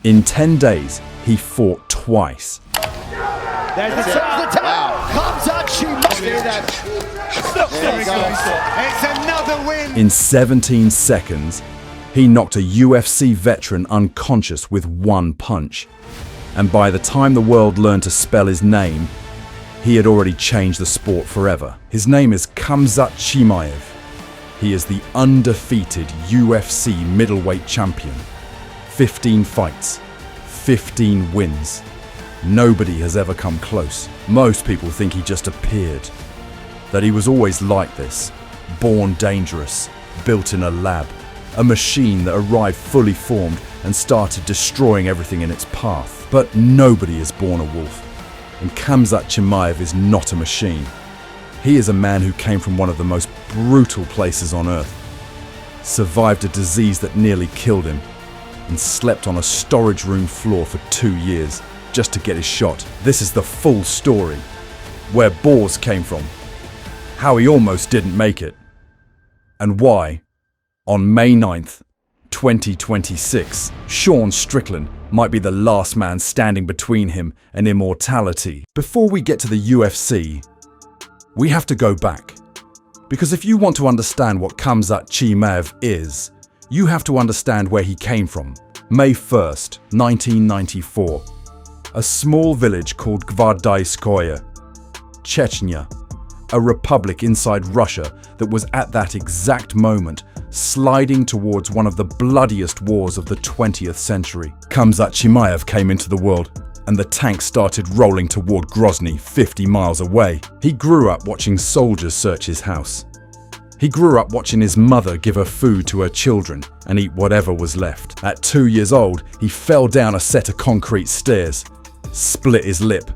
In 10 days, he fought twice. There's the tap. Wow. Khamzat Chimaev. It's another win. In 17 seconds, he knocked a UFC veteran unconscious with one punch. And by the time the world learned to spell his name, he had already changed the sport forever. His name is Khamzat Chimaev. He is the undefeated UFC Middleweight Champion. 15 fights, 15 wins. Nobody has ever come close. Most people think he just appeared. That he was always like this, born dangerous, built in a lab, a machine that arrived fully formed and started destroying everything in its path. But nobody is born a wolf, and Khamzat Chimaev is not a machine. He is a man who came from one of the most brutal places on earth, survived a disease that nearly killed him, and slept on a storage room floor for 2 years just to get his shot. This is the full story, where Borz came from, how he almost didn't make it, and why, on May 9th, 2026, Sean Strickland might be the last man standing between him and immortality. Before we get to the UFC, we have to go back. Because if you want to understand what Khamzat Chimaev is, you have to understand where he came from. May 1st, 1994. A small village called Gvardayskoye, Chechnya, a republic inside Russia that was at that exact moment sliding towards one of the bloodiest wars of the 20th century. Khamzat Chimaev came into the world, and the tank started rolling toward Grozny, 50 miles away. He grew up watching soldiers search his house. He grew up watching his mother give her food to her children and eat whatever was left. At 2 years old, he fell down a set of concrete stairs, split his lip,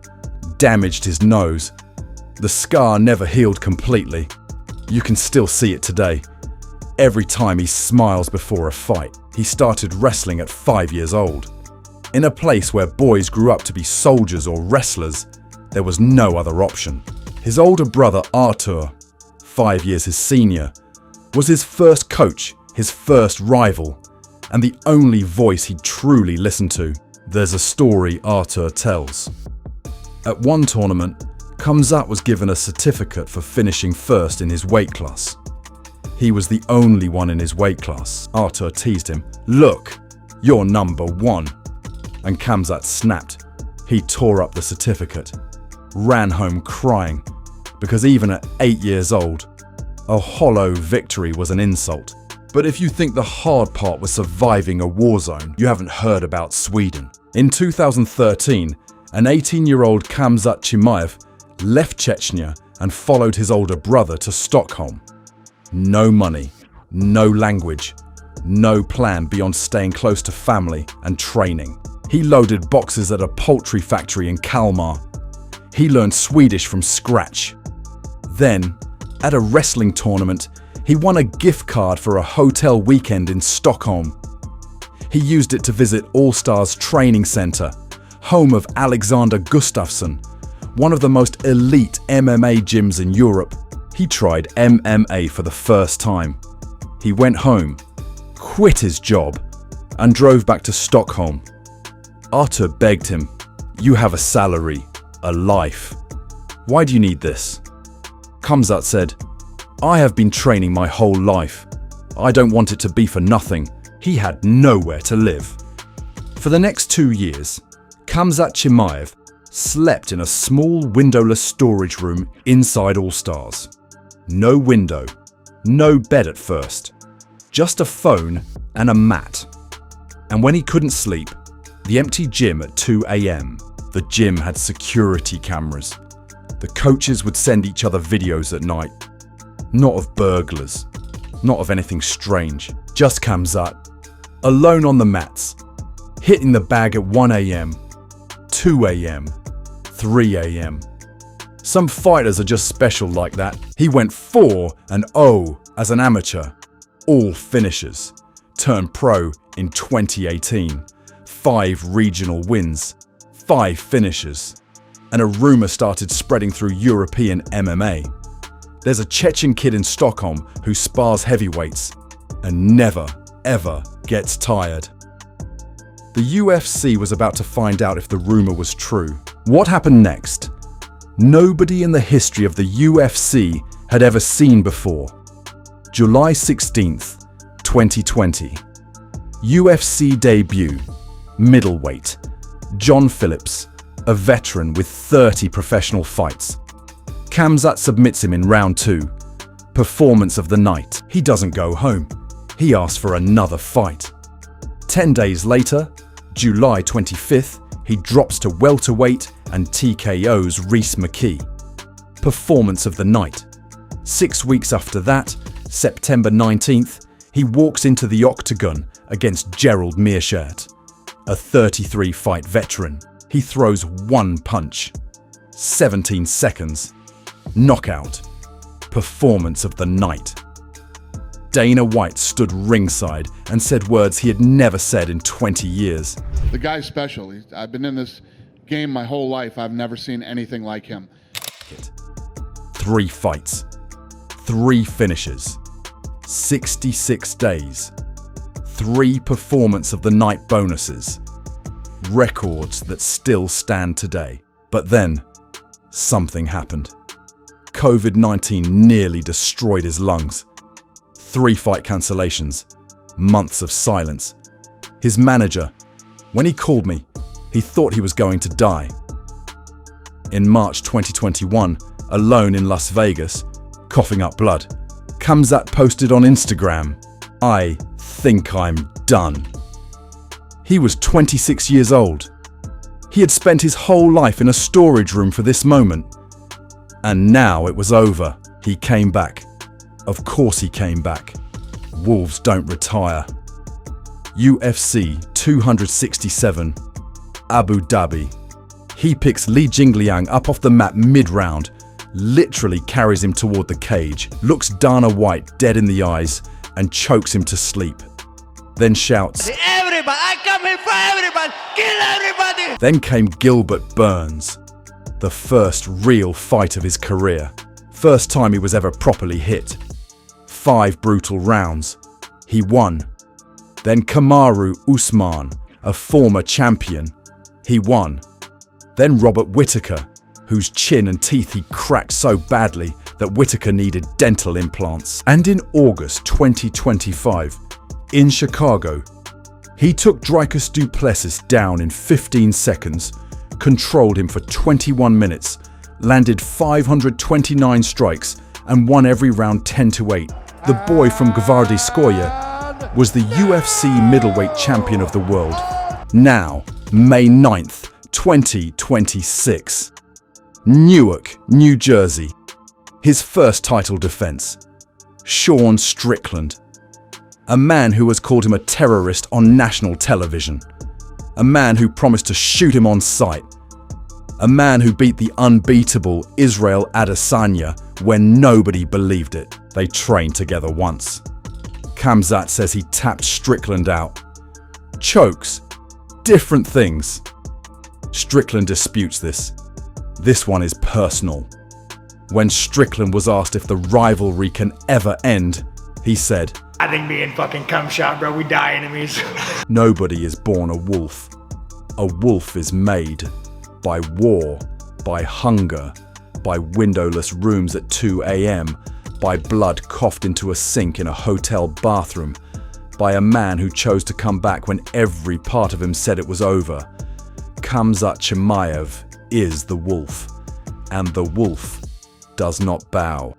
damaged his nose. The scar never healed completely. You can still see it today. Every time he smiles before a fight. He started wrestling at 5 years old. In a place where boys grew up to be soldiers or wrestlers, there was no other option. His older brother Artur, 5 years his senior, was his first coach, his first rival, and the only voice he truly listened to. There's a story Artur tells. At one tournament, Khamzat was given a certificate for finishing first in his weight class. He was the only one in his weight class. Artur teased him, "Look, you're number one." And Khamzat snapped. He tore up the certificate, ran home crying, because even at 8 years old, a hollow victory was an insult. But if you think the hard part was surviving a war zone, you haven't heard about Sweden. In 2013, an 18-year-old Khamzat Chimaev left Chechnya and followed his older brother to Stockholm. No money, no language, no plan beyond staying close to family and training. He loaded boxes at a poultry factory in Kalmar. He learned Swedish from scratch. Then, at a wrestling tournament, he won a gift card for a hotel weekend in Stockholm. He used it to visit All Stars Training Center, home of Alexander Gustafsson, one of the most elite MMA gyms in Europe. He tried MMA for the first time. He went home, quit his job, and drove back to Stockholm. Artur begged him, "You have a salary, a life. Why do you need this?" Khamzat said, "I have been training my whole life. I don't want it to be for nothing." He had nowhere to live. For the next 2 years, Khamzat Chimaev slept in a small windowless storage room inside All Stars. No window, no bed at first, just a phone and a mat. And when he couldn't sleep, the empty gym at 2 a.m. The gym had security cameras. The coaches would send each other videos at night. Not of burglars, not of anything strange. Just Khamzat, alone on the mats, hitting the bag at 1 a.m., 2 a.m., 3 a.m. Some fighters are just special like that. He went 4-0 as an amateur. All finishers. Turned pro in 2018. 5 regional wins. 5 finishes. And a rumour started spreading through European MMA. There's a Chechen kid in Stockholm who spars heavyweights and never, ever gets tired. The UFC was about to find out if the rumor was true. What happened next? Nobody in the history of the UFC had ever seen before. July 16th, 2020. UFC debut. Middleweight. John Phillips, a veteran with 30 professional fights. Khamzat submits him in round 2. Performance of the night. He doesn't go home. He asks for another fight. 10 days later, July 25th, he drops to welterweight and TKO's Rhys McKee. Performance of the night. 6 weeks after that, September 19th, he walks into the octagon against Gerald Meerschaert, a 33-fight veteran. He throws one punch. 17 seconds. Knockout. Performance of the night. Dana White stood ringside and said words he had never said in 20 years. The guy's special. I've been in this game my whole life. I've never seen anything like him. 3 fights. 3 finishes. 66 days. 3 performance of the night bonuses. Records that still stand today. But then, something happened. COVID-19 nearly destroyed his lungs. 3 fight cancellations. Months of silence. His manager, when he called me, he thought he was going to die. In March 2021, alone in Las Vegas, coughing up blood, Khamzat posted on Instagram, "I think I'm done." He was 26 years old. He had spent his whole life in a storage room for this moment. And now it was over. He came back. Of course he came back. Wolves don't retire. UFC 267, Abu Dhabi. He picks Li Jingliang up off the mat mid-round, literally carries him toward the cage, looks Dana White dead in the eyes, and chokes him to sleep. Then shouts, Everybody, I come here for everybody, kill everybody! Then came Gilbert Burns, the first real fight of his career. First time he was ever properly hit. 5 brutal rounds. He won. Then Kamaru Usman, a former champion. He won. Then Robert Whittaker, whose chin and teeth he cracked so badly that Whittaker needed dental implants. And in August 2025, in Chicago, he took Dricus du Plessis down in 15 seconds, controlled him for 21 minutes, landed 529 strikes, and won every round 10-8. The boy from Gvardiskoye was the UFC Middleweight Champion of the world. Now, May 9th, 2026. Newark, New Jersey. His first title defense. Sean Strickland. A man who has called him a terrorist on national television. A man who promised to shoot him on sight. A man who beat the unbeatable Israel Adesanya when nobody believed it. They trained together once. Khamzat says he tapped Strickland out. Chokes. Different things. Strickland disputes this. This one is personal. When Strickland was asked if the rivalry can ever end, he said, I think me and fucking cum shot, bro, we die enemies. Nobody is born a wolf. A wolf is made by war, by hunger, by windowless rooms at 2 a.m, by blood coughed into a sink in a hotel bathroom, by a man who chose to come back when every part of him said it was over. Khamzat Chimaev is the wolf, and the wolf does not bow.